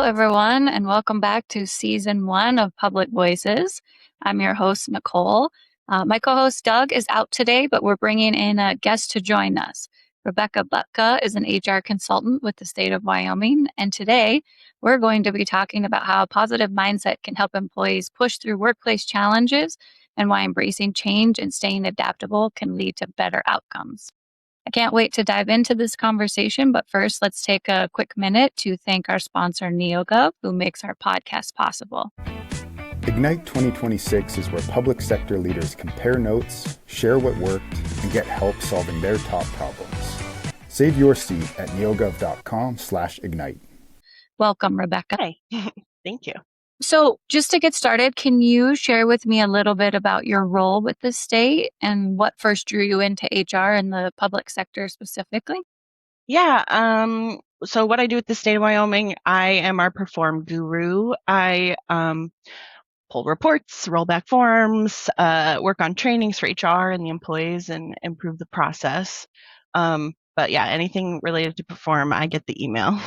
everyone, and welcome back to Season 1 of Public Voices. I'm your host, Nicole. My co-host, Doug, is out today, but we're bringing in a guest to join us. Rebecca Butka is an HR consultant with the State of Wyoming, and today we're going to be talking about how a positive mindset can help employees push through workplace challenges and why embracing change and staying adaptable can lead to better outcomes. I can't wait to dive into this conversation, but first, let's take a quick minute to thank our sponsor, NEOGOV, who makes our podcast possible. Ignite 2026 is where public sector leaders compare notes, share what worked, and get help solving their top problems. Save your seat at neogov.com/ignite. Welcome, Rebecca. Hi, thank you. So just to get started, can you share with me a little bit about your role with the state and what first drew you into HR and the public sector specifically? Yeah, so what I do with the State of Wyoming, I am our perform guru. I pull reports, roll back forms, work on trainings for HR and the employees and improve the process. But yeah, anything related to perform, I get the email.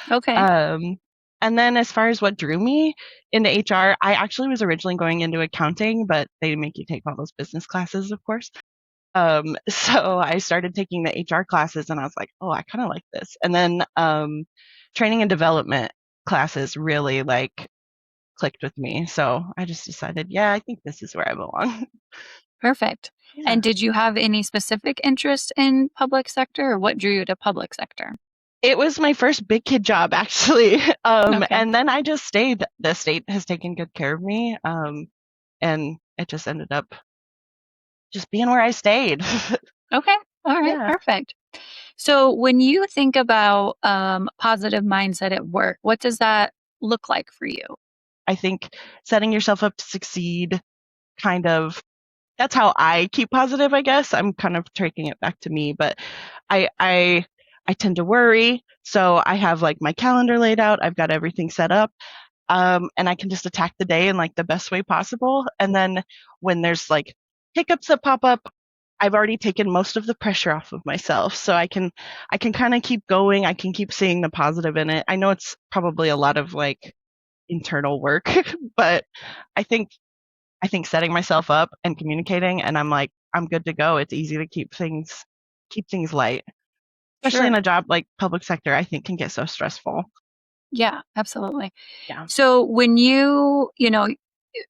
Okay. And then as far as what drew me into HR, I actually was originally going into accounting, but they make you take all those business classes, of course. So I started taking the HR classes and I was like, oh, I kind of like this. And then training and development classes really clicked with me. So I just decided, yeah, I think this is where I belong. Perfect. Yeah. And did you have any specific interest in public sector, or what drew you to public sector? It was my first big kid job, actually. Okay. And then I just stayed. The state has taken good care of me. And it just ended up just being where I stayed. Okay. All right. Yeah. Perfect. So when you think about positive mindset at work, what does that look like for you? I think setting yourself up to succeed, that's how I keep positive, I guess. I'm kind of taking it back to me, but I tend to worry. So I have my calendar laid out. I've got everything set up. And I can just attack the day in the best way possible. And then when there's hiccups that pop up, I've already taken most of the pressure off of myself. So I can kind of keep going. I can keep seeing the positive in it. I know it's probably a lot of internal work, but I think setting myself up and communicating, and I'm good to go. It's easy to keep things light, especially in a job like public sector. I think can get so stressful. Yeah, absolutely. Yeah. So when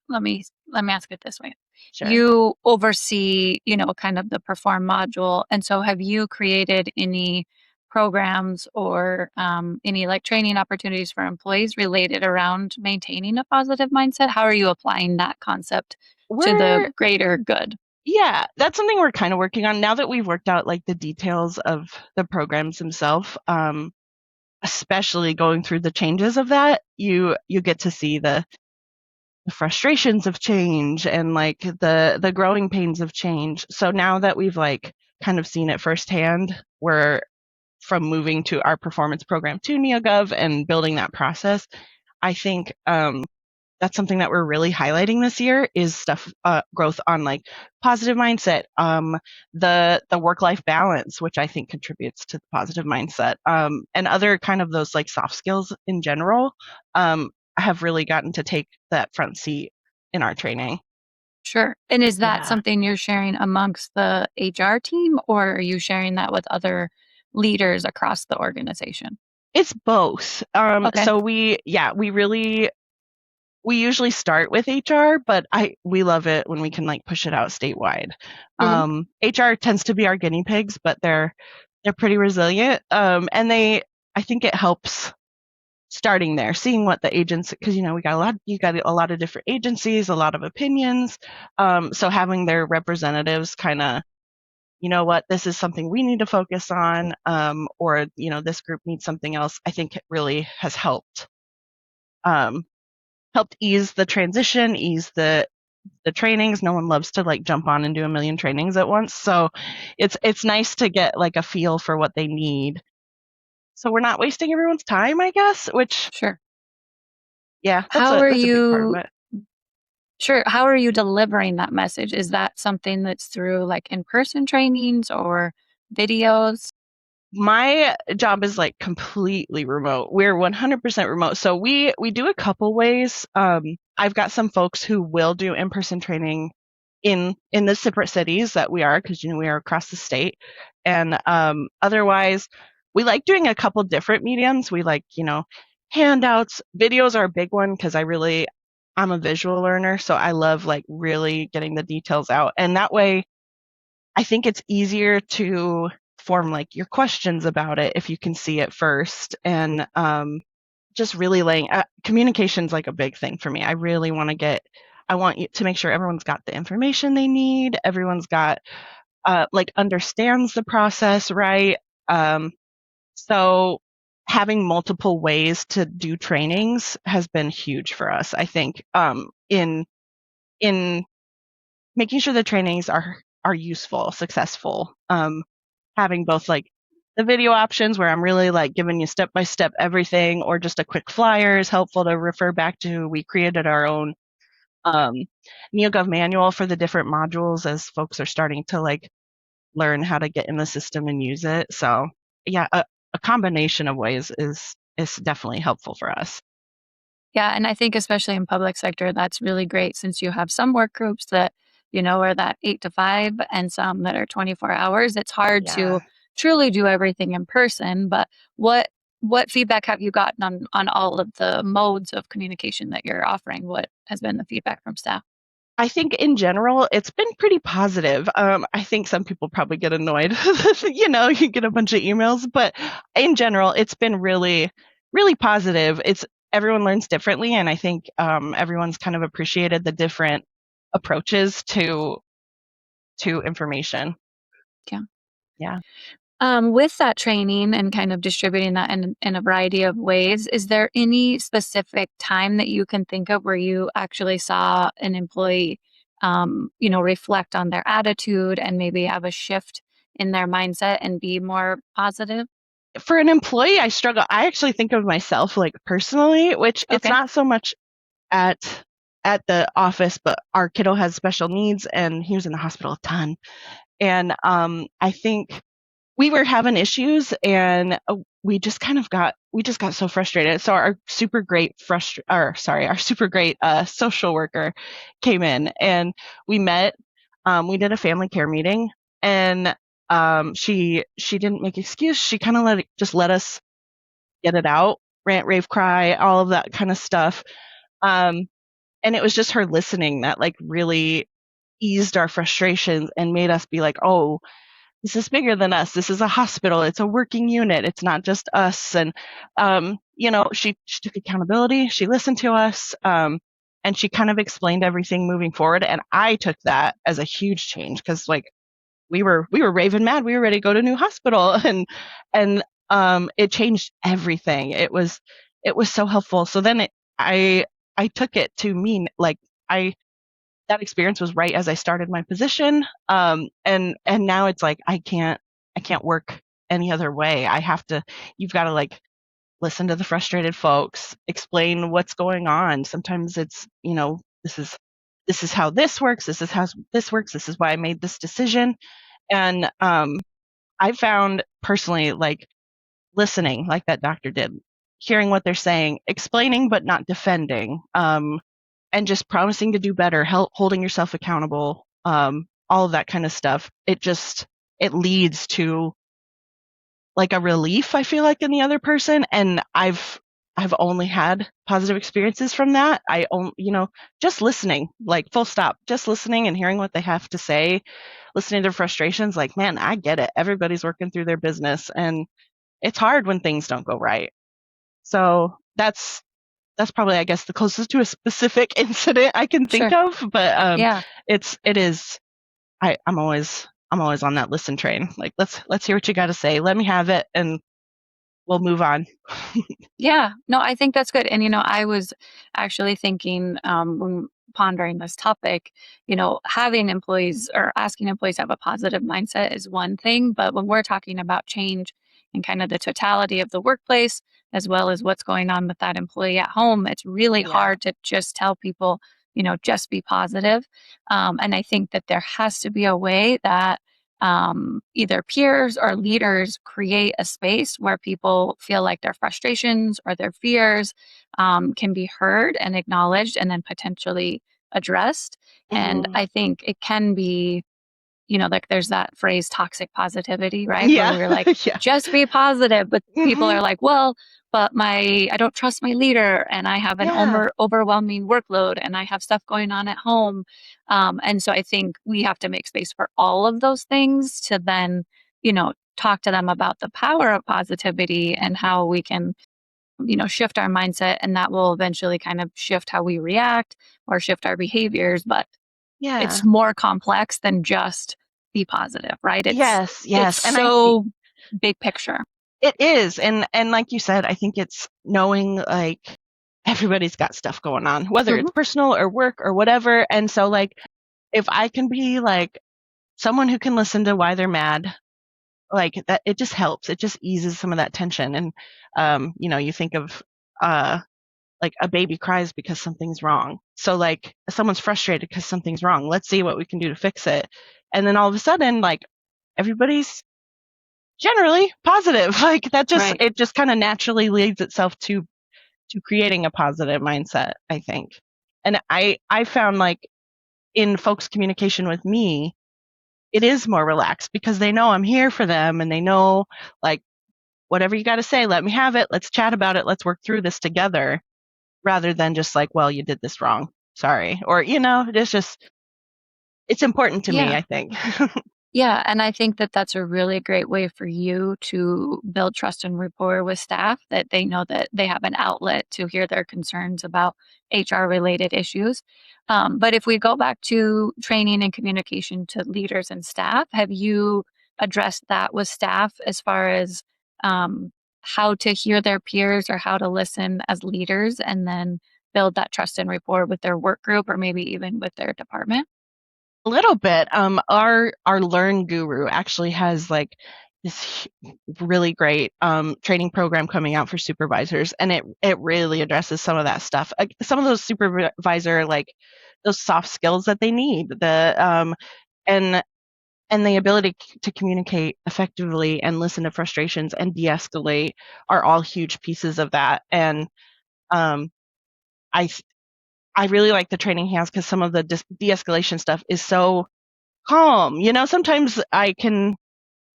let me ask it this way. Sure. You oversee, kind of the perform module. And so have you created any programs or any training opportunities for employees related around maintaining a positive mindset? How are you applying that concept to the greater good? Yeah, that's something we're kind of working on now that we've worked out the details of the programs themselves. Especially going through the changes of that, you get to see the frustrations of change and the growing pains of change. So now that we've kind of seen it firsthand, we're from moving to our performance program to NEOGOV and building that process. I think that's something that we're really highlighting this year is stuff growth on positive mindset, the work-life balance, which I think contributes to the positive mindset, and other kind of those soft skills in general. Have really gotten to take that front seat in our training. Sure. And is that Yeah. something you're sharing amongst the HR team, or are you sharing that with other leaders across the organization? It's both. Okay. So we usually start with HR, but we love it when we can push it out statewide. HR tends to be our guinea pigs, but they're pretty resilient. And I think it helps starting there, seeing what the agents, because you got a lot of different agencies, a lot of opinions. So having their representatives kind of, what, this is something we need to focus on, or this group needs something else. I think it really has helped ease the transition, ease the trainings. No one loves to jump on and do a million trainings at once. So it's nice to get a feel for what they need. So we're not wasting everyone's time, I guess, which Sure. Yeah, How are that's a big part you of it. Sure. How are you delivering that message? Is that something that's through in-person trainings or videos? My job is like completely remote. We're 100% remote. So we do a couple ways. I've got some folks who will do in-person training in the separate cities that we are, because we are across the state. And otherwise, we like doing a couple different mediums. We like, handouts. Videos are a big one because I'm a visual learner, so I love like really getting the details out. And that way, I think it's easier to form like your questions about it if you can see it first. And just really laying communication's like a big thing for me. I want you to make sure everyone's got the information they need. Everyone's got like understands the process, right? So having multiple ways to do trainings has been huge for us, I think, in making sure the trainings are useful, successful. Having both like the video options where I'm really like giving you step by step everything, or just a quick flyer is helpful to refer back to. We created our own um, NEOGOV manual for the different modules as folks are starting to like learn how to get in the system and use it. So yeah, a combination of ways is definitely helpful for us. Yeah, and I think especially in public sector, that's really great since you have some work groups that, are that 8 to 5 and some that are 24 hours. It's hard Yeah. to truly do everything in person, but what feedback have you gotten on all of the modes of communication that you're offering? What has been the feedback from staff? I think in general, it's been pretty positive. I think some people probably get annoyed. You get a bunch of emails, but in general, it's been really, really positive. Everyone learns differently, and I think everyone's kind of appreciated the different approaches to information. Yeah. Yeah. With that training and kind of distributing that in a variety of ways, is there any specific time that you can think of where you actually saw an employee, reflect on their attitude and maybe have a shift in their mindset and be more positive? For an employee, I struggle. I actually think of myself like personally, which it's Okay. not so much at at the office, but our kiddo has special needs and he was in the hospital a ton. And I think we were having issues, and we just got so frustrated. So our super great our super great social worker came in, and we met. We did a family care meeting, and she didn't make excuse. She kind of let us get it out, rant, rave, cry, all of that kind of stuff. Um, and it was just her listening that like really eased our frustrations and made us be like, oh, this is bigger than us. This is a hospital. It's a working unit. It's not just us. And, she took accountability. She listened to us. And she kind of explained everything moving forward. And I took that as a huge change because like we were raving mad. We were ready to go to a new hospital and it changed everything. It was so helpful. So then I took it to mean like I that experience was right as I started my position. And now it's like I can't work any other way. You've got to like listen to the frustrated folks, explain what's going on. Sometimes it's, this is how this works, this is how this works, this is why I made this decision. And I found personally like listening like that doctor did, hearing what they're saying, explaining but not defending. And just promising to do better, holding yourself accountable, all of that kind of stuff. It leads to like a relief, I feel like, in the other person. And I've only had positive experiences from that. Just listening, like full stop, just listening and hearing what they have to say, listening to their frustrations. Like, man, I get it. Everybody's working through their business, and it's hard when things don't go right. So that's probably, I guess, the closest to a specific incident I can think Sure. of. But Yeah. it is. I'm always on that listen train. Like, let's hear what you got to say. Let me have it, and we'll move on. Yeah, no, I think that's good. And, I was actually thinking when pondering this topic, having employees or asking employees to have a positive mindset is one thing. But when we're talking about change and kind of the totality of the workplace, as well as what's going on with that employee at home, it's really Yeah. hard to just tell people, just be positive. And I think that there has to be a way that either peers or leaders create a space where people feel like their frustrations or their fears can be heard and acknowledged and then potentially addressed. And Mhm. I think it can be, like there's that phrase toxic positivity, right? Where Yeah. we're like, Yeah. just be positive. But people Mhm. are like, well, but I don't trust my leader and I have an Yeah. overwhelming workload and I have stuff going on at home. And so I think we have to make space for all of those things to then, talk to them about the power of positivity and how we can, shift our mindset, and that will eventually kind of shift how we react or shift our behaviors. But it's Yeah. more complex than just be positive, right? Yes, It's yes. And I so big picture. it is. And like you said, I think it's knowing like everybody's got stuff going on, whether Mhm. it's personal or work or whatever. And so like if I can be like someone who can listen to why they're mad, like that, it just helps. It just eases some of that tension. And you think of like a baby cries because something's wrong. So like someone's frustrated because something's wrong. Let's see what we can do to fix it. And then all of a sudden, like everybody's generally positive. Like that just Right. it just kind of naturally leads itself to creating a positive mindset, I think. And I found like in folks' communication with me, it is more relaxed because they know I'm here for them and they know like whatever you got to say, let me have it. Let's chat about it. Let's work through this together rather than just like, well, you did this wrong. Sorry. Or, it's just, it's important to me, Yeah. I think. Yeah, and I think that that's a really great way for you to build trust and rapport with staff, that they know that they have an outlet to hear their concerns about HR related issues. But if we go back to training and communication to leaders and staff, have you addressed that with staff as far as how to hear their peers or how to listen as leaders and then build that trust and rapport with their work group or maybe even with their department? A little bit. Our Learn Guru actually has like this really great training program coming out for supervisors, and it really addresses some of that stuff. Some of those supervisor like those soft skills that they need, the and and the ability to communicate effectively and listen to frustrations and de-escalate are all huge pieces of that. And um, I I really like the training he has because some of the de-escalation stuff is so calm. Sometimes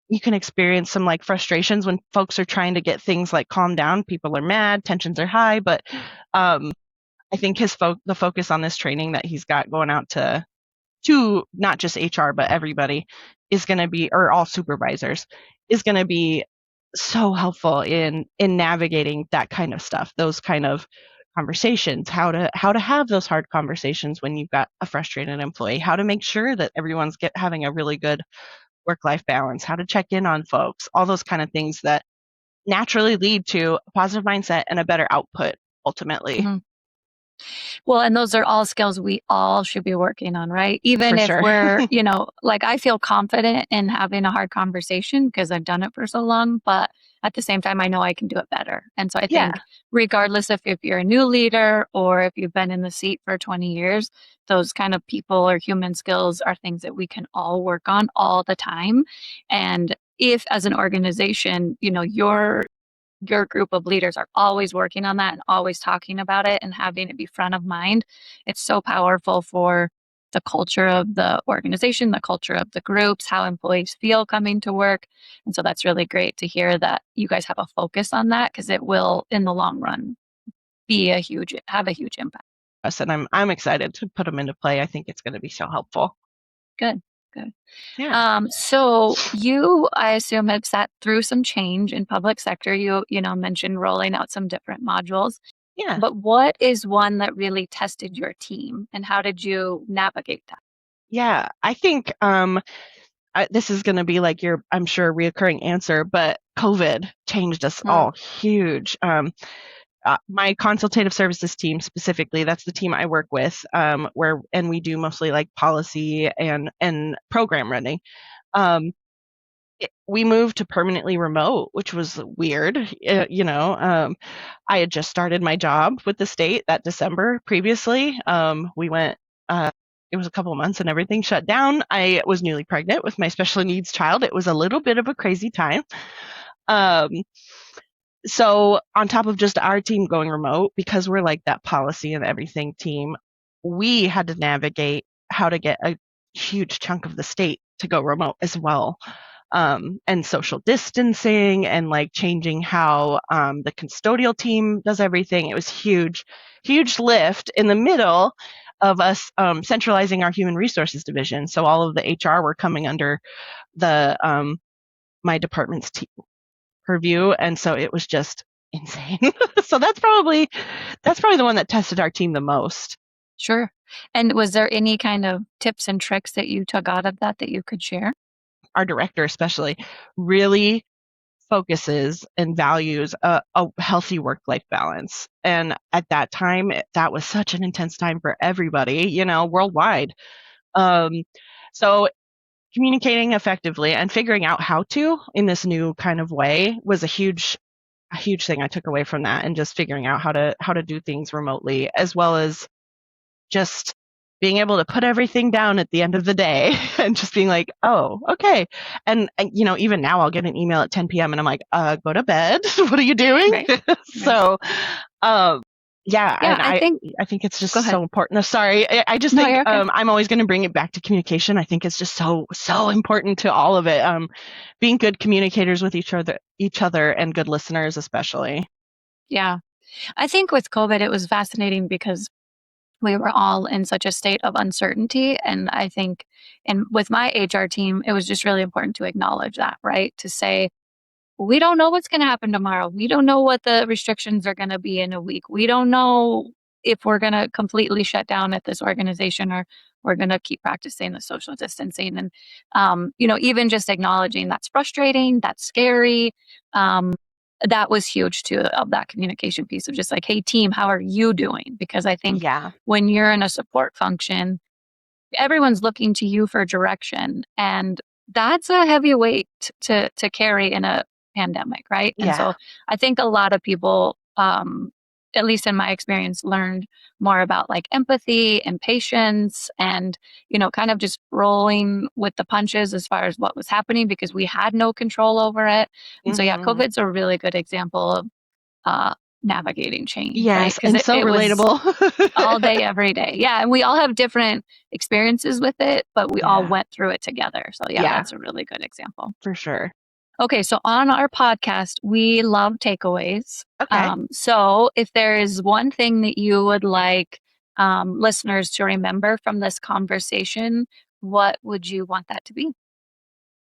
you can experience some like frustrations when folks are trying to get things like calm down. People are mad, tensions are high, but um, I think the focus on this training that he's got going out to not just HR but everybody is going to be, or all supervisors, is going to be so helpful in navigating that kind of stuff, those kind of conversations, how to have those hard conversations when you've got a frustrated employee, how to make sure that everyone's having a really good work-life balance, how to check in on folks, all those kind of things that naturally lead to a positive mindset and a better output ultimately. Mhm. Well, and those are all skills we all should be working on, right? Even For if sure. we're, like I feel confident in having a hard conversation because I've done it for so long, but at the same time, I know I can do it better. And so I Yeah. think, regardless if you're a new leader or if you've been in the seat for 20 years, those kind of people or human skills are things that we can all work on all the time. And if, as an organization, your group of leaders are always working on that and always talking about it and having it be front of mind, it's so powerful for the culture of the organization, the culture of the groups, how employees feel coming to work. And so that's really great to hear that you guys have a focus on that because it will, in the long run, have a huge impact. Us, and I'm excited to put them into play. I think it's going to be so helpful. Good, good. Yeah. So you, I assume, have sat through some change in public sector. You mentioned rolling out some different modules. Yeah. But what is one that really tested your team, and how did you navigate that? Yeah. I think this is going to be like your, I'm sure, reoccurring answer, but COVID changed us Mm, all huge. My consultative services team specifically, that's the team I work with, and we do mostly like policy and program running. Um, we moved to permanently remote, which was weird. I had just started my job with the state that December previously. We went it was a couple of months and everything shut down. I was newly pregnant with my special needs child. It was a little bit of a crazy time. So on top of just our team going remote, because we're like that policy and everything team, we had to navigate how to get a huge chunk of the state to go remote as well. And social distancing and like changing how the custodial team does everything. It was huge lift in the middle of us centralizing our human resources division. So all of the HR were coming under the my department's purview, and so it was just insane. So that's probably the one that tested our team the most. Sure. And was there any kind of tips and tricks that you took out of that you could share? Our director especially really focuses and values a healthy work-life balance. And at that time, that was such an intense time for everybody, worldwide. So communicating effectively and figuring out how to in this new kind of way was a huge thing I took away from that, and just figuring out how to do things remotely, as well as just being able to put everything down at the end of the day and just being like, oh, okay. And even now I'll get an email at 10 p.m. and I'm like, go to bed. What are you doing? Right. So, yeah, and I think it's just so important. No, sorry, I just think okay. I'm always going to bring it back to communication. I think it's just so important to all of it. Being good communicators with each other, and good listeners, especially. Yeah, I think with COVID, it was fascinating because we were all in such a state of uncertainty, and I think, and with my HR team, it was just really important to acknowledge that, right? To say, we don't know what's going to happen tomorrow. We don't know what the restrictions are going to be in a week. We don't know if we're going to completely shut down at this organization, or we're going to keep practicing the social distancing. And, even just acknowledging that's frustrating, that's scary. That was huge too, of that communication piece of just like, hey team, how are you doing? Because I think when you're in a support function, everyone's looking to you for direction, and that's a heavy weight to carry in a pandemic, right? And so I think a lot of people, at least in my experience, learned more about like empathy and patience, and kind of just rolling with the punches as far as what was happening, because we had no control over it. And so COVID's a really good example of navigating change. Yes, right? And so relatable. All day, every day. Yeah, and we all have different experiences with it, but we all went through it together. So that's a really good example. For sure. Okay, so on our podcast, we love takeaways. Okay. So if there is one thing that you would like listeners to remember from this conversation, what would you want that to be?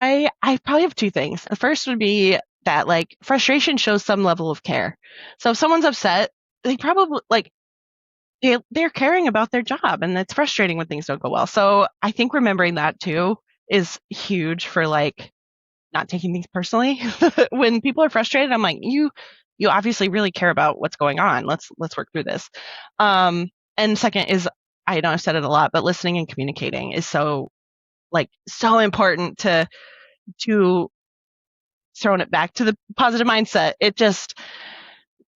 I probably have two things. The first would be that like frustration shows some level of care. So if someone's upset, they probably they're caring about their job, and it's frustrating when things don't go well. So I think remembering that too is huge for like not taking things personally. When people are frustrated, I'm like, you obviously really care about what's going on. Let's work through this. And second is, I know I've said it a lot, but listening and communicating is so important to throwing it back to the positive mindset. It just,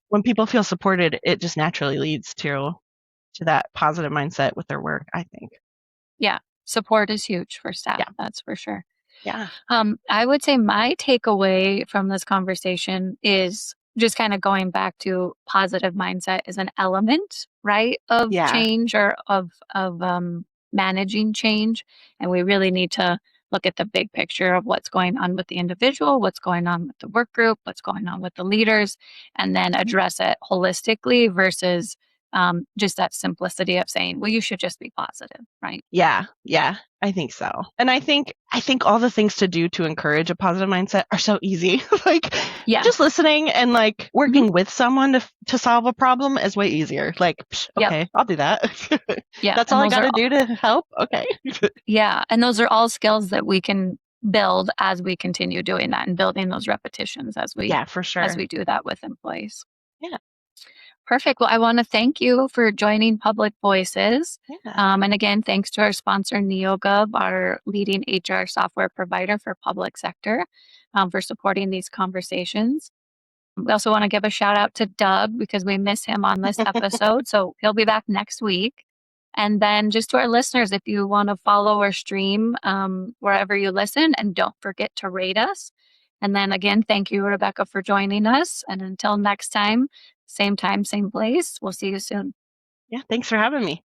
when people feel supported, it just naturally leads to that positive mindset with their work, I think. Yeah. Support is huge for staff. Yeah. That's for sure. Yeah. I would say my takeaway from this conversation is just kind of going back to positive mindset is an element, right, of change, or of managing change. And we really need to look at the big picture of what's going on with the individual, what's going on with the work group, what's going on with the leaders, and then address it holistically versus just that simplicity of saying, well, you should just be positive, right? Yeah, I think so. And I think all the things to do to encourage a positive mindset are so easy. Just listening and like working with someone to solve a problem is way easier. Like, okay, I'll do that. That's all I got to do to help. Okay. Yeah, and those are all skills that we can build as we continue doing that, and building those repetitions as we for sure, as we do that with employees. Yeah. Perfect. Well, I want to thank you for joining Public Voices. Yeah. And again, thanks to our sponsor, NEOGOV, our leading HR software provider for public sector, for supporting these conversations. We also want to give a shout out to Doug, because we miss him on this episode. So he'll be back next week. And then just to our listeners, if you want to follow or stream wherever you listen, and don't forget to rate us. And then again, thank you, Rebecca, for joining us. And until next time, same place. We'll see you soon. Yeah, thanks for having me.